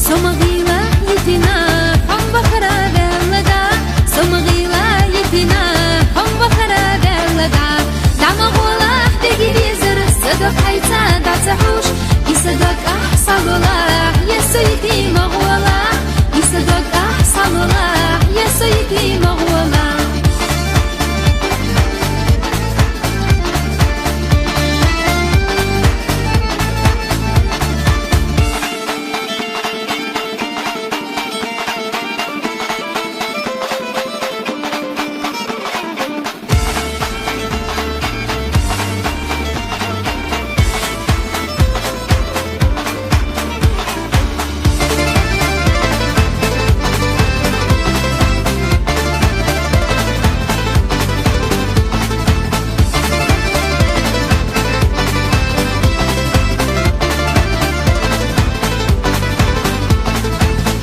Somagila yitina, hamba kharaga lada, somagila يصدق أحسن الله يا سيدي مغولا يصدق أحسن الله يا سيدي مغولا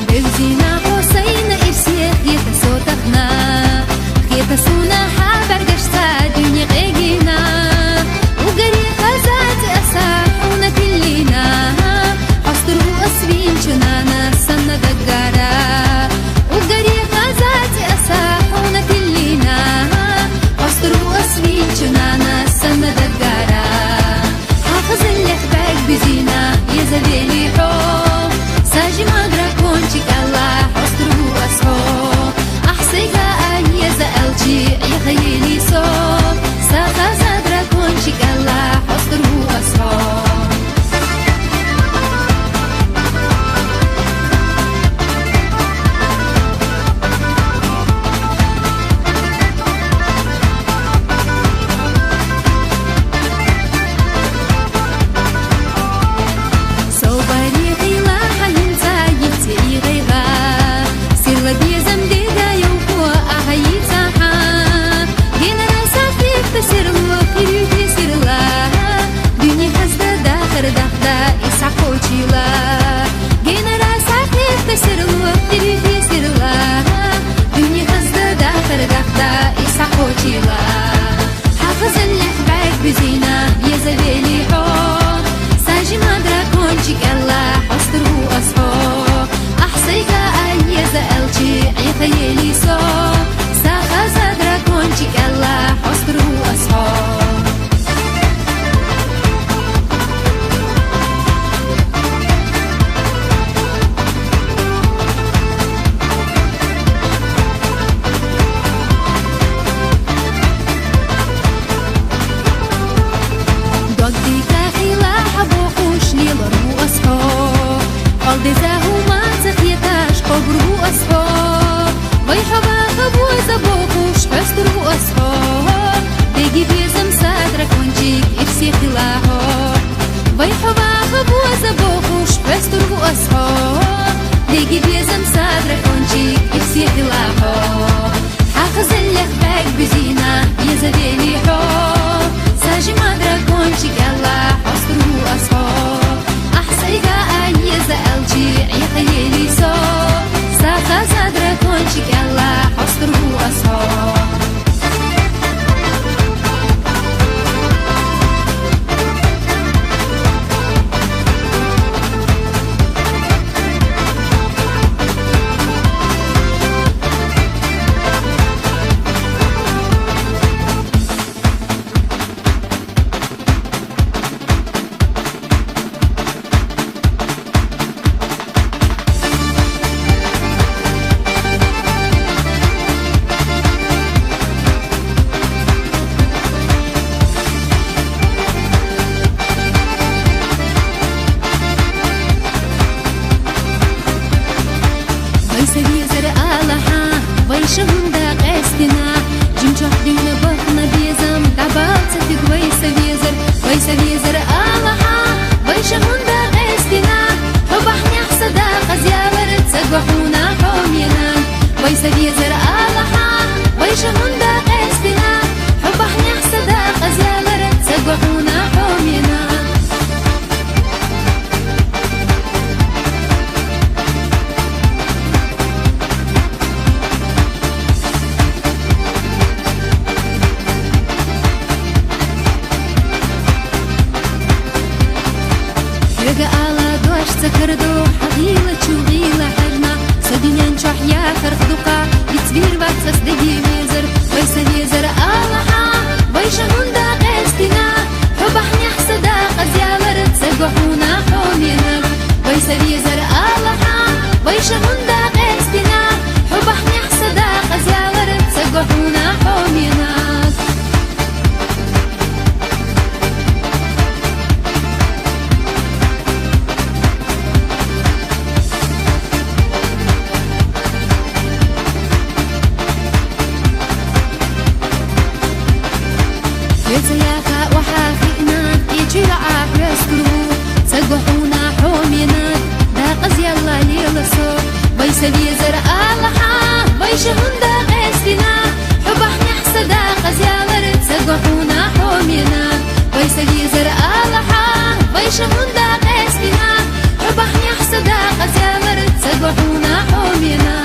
Бевзина Хусейна и всех где-то сотахна, где-то сунаха бергашта дюни гегина, угори хазати асахуна тиллина, астру освинчена на санна дагара, угори хазати асахуна тиллина, астру освинчена на санна дагара, хахзеллех бэг бизина езавели хо, сажима дракончик الله أسره أسحو أحسيها أي زألجي يا خيلي سو ساخا дракончик الله أسره أسحو سكردو حقيلة شوغيلة حجنا سدنيان شحيا خرخدوقا يتبير باتسس دقي ميزر ويسا ميزر آلحا ويشا هندا قيستنا حبحني حسدا قزيالر تسقحونا حومي ويسوي زرقاء لحا ويشهندا قستنا حبح نحسدا قزيالر سقحونا حومينا يتياخا وحافئنا يجرع يسكرو سقحونا حومينا دا قزي الله ليلصو ويسوي زرقاء لحا ويشهندا قستنا حبح نحسدا قزيالر سقحونا حومينا ويسوي زرقاء لحا ويشهندا قستنا حبح نحسدا قزيالر سقحونا حومينا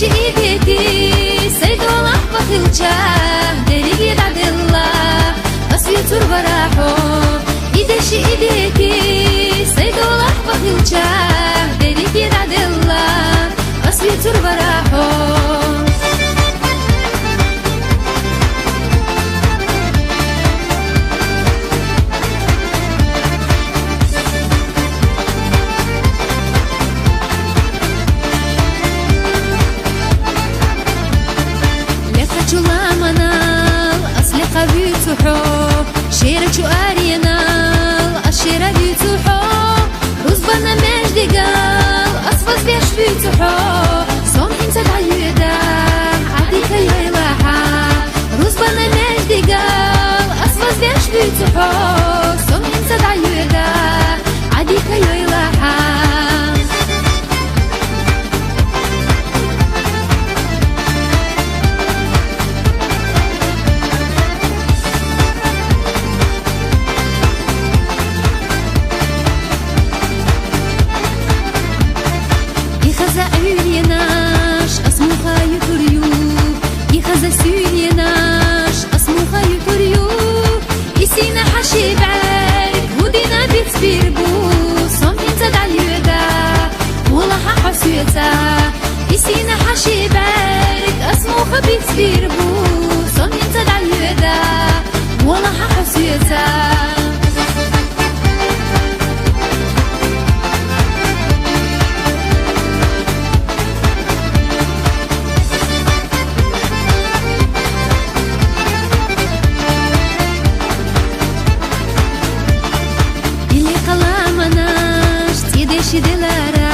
شيدتي سيد الله بخلجة دريد عبد الله أصير براحو إيدي شيدتي سيد الله بخلجة دريد عبد الله أصير براحو شيرك وارينال الشيرة بيتوحو رزبنا مجد قال أصفص بيش بيتوحو صوم انت دعيدا عديك يلاحا رزبنا مجد قال أصفص بيش بيتوحو صوم انت دعيدا عديك يلاحا إسينا حشي بارك أسمو خبيت بيربو صوم ينتد عاليدا ولا ححسيتا اللي قلامناش تيديش دلارا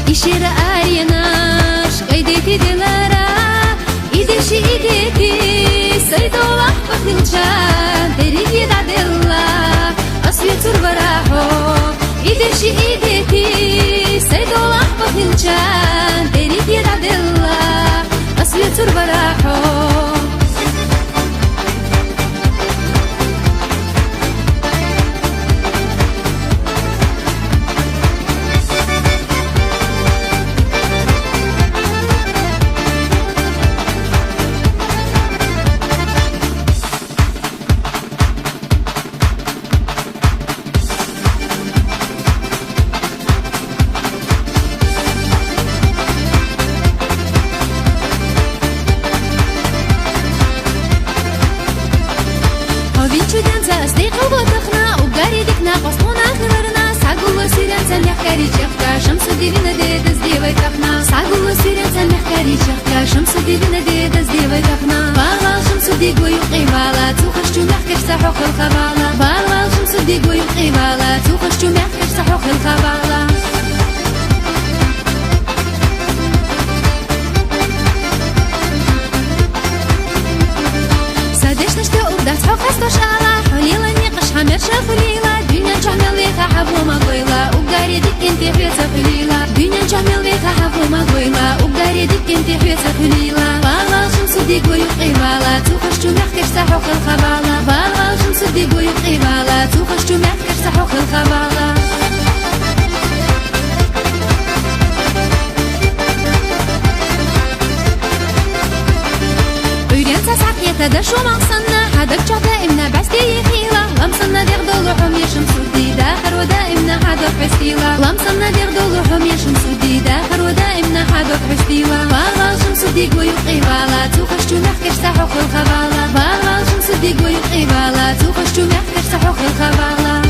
يشير آريناش قيديتي دلارا إيديشي إيديتي سيد الله بخلجان دريد يدعد الله أصويت البراحو إيديشي إيديتي سيد الله بخلجان دريد يدعد الله أصويت البراحو محكاري جختا شمس ديرنا دي دز دي ويتقنا ساقو سيرنسا محكاري جختا شمس ديرنا دي دز دي ويتقنا بالا شمس دي قوي قيبالا توخشتو محكر سحوق الخبالا بالا شمس دي قوي قيبالا توخشتو محكر سحوق الخبالا سادش نشتا وبدأت حوق استشارة حليلا نيقش حمر شافليلا دنيا جميل بيها حبو مقويلا وقاري ديك انتي حيوتا خليلا دنيا جميل بيها حبو مقويلا وقاري ديك انتي حيوتا خليلا بالا شمس دي قوي قيبالا توخشتو محكر سحوق الخبالا بالا شمس دي قوي قيبالا توخشتو محكر سحوق الخبالا تدا شو مقصنا حدك جعتا إمنا بس يخيلا لمصنا دير ضلوحهم يشمسو دي داخر ودائمنا حدك حسيلا لمصنا دير ضلوحهم يشمسو دي داخر ودائمنا حدك حسيلا بالا شمسو دي قوي قيبالا توخشتو محكر سحوق الخبالا بالا شمسو دي قوي قيبالا توخشتو محكر سحوق الخبالا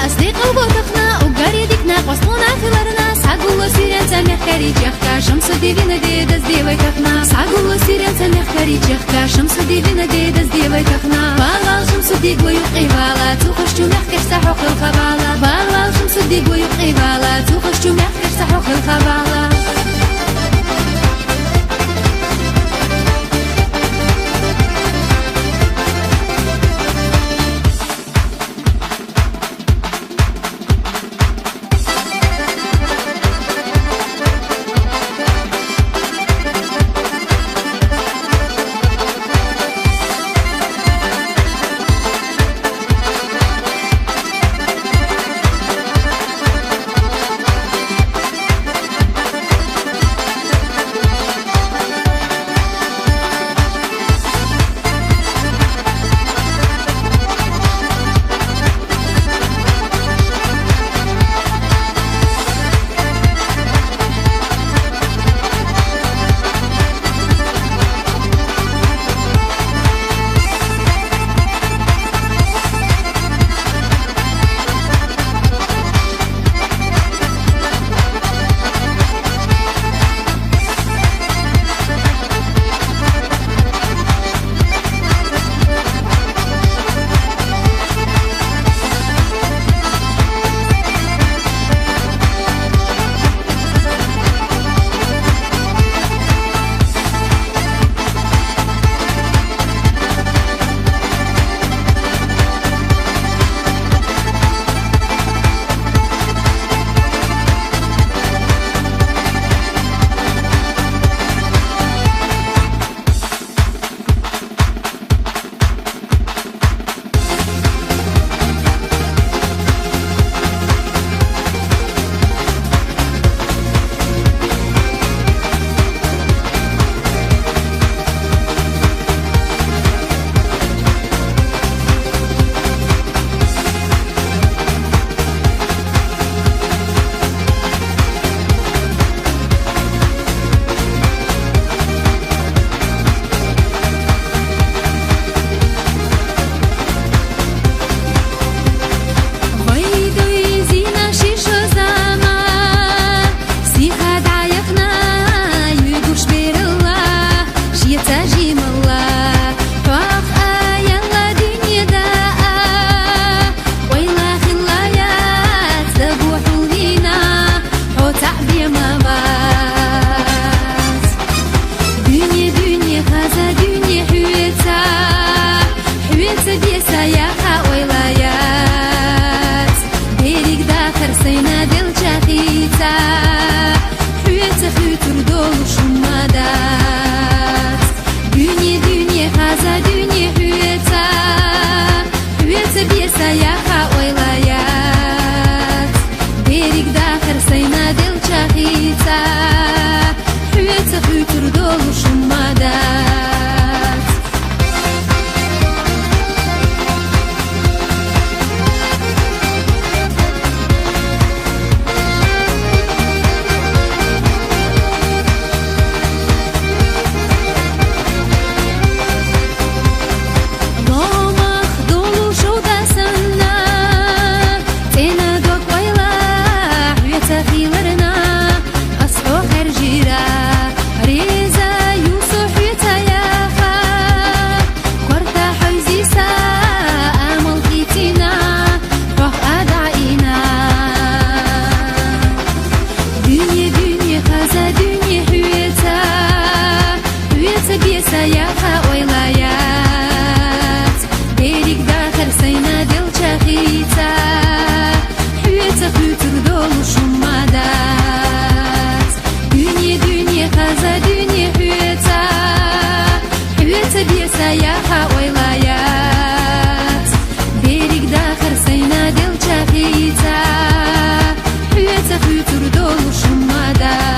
أصدق وبطخنا وقاري ديكنا قصونا في لرنا ساقو سيران محكاري جختا شمس دينا دي دز دي ويتخنا ساقو سيران محكاري جختا شمس دينا دي دز دي ويتخنا بالا شمس دي قوي قيبالا توخشتو محكر سحوق الخبالا بالا شمس دي قوي قيبالا توخشتو محكر سحوق الخبالا خزا دنيا حويتا حويتا بيسا يا ويلايات بيريك داخل سينا دل شاخيتا حويتا خيوتر دول شمادات دنيا خزا دنيا حويتا حويتا بيسا يا ويلايات بيريك داخل سينا دل شاخيتا حويتا خيوتر دول شمادات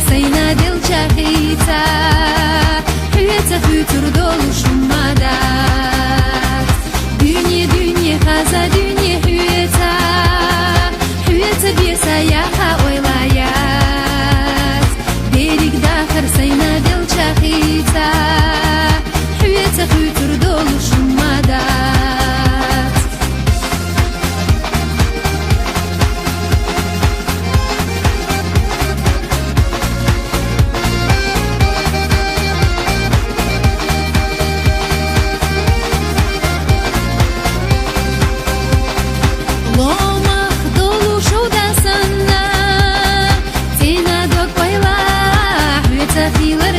سينا دل شاخيتا حويتا خيوتر دول شمادات دنيا خزا دنيا حويتا حويتا بيسا يا ويلايات بيريك داخل سينا دل شاخيتا حويتا خيوتر دول شمادات feel it.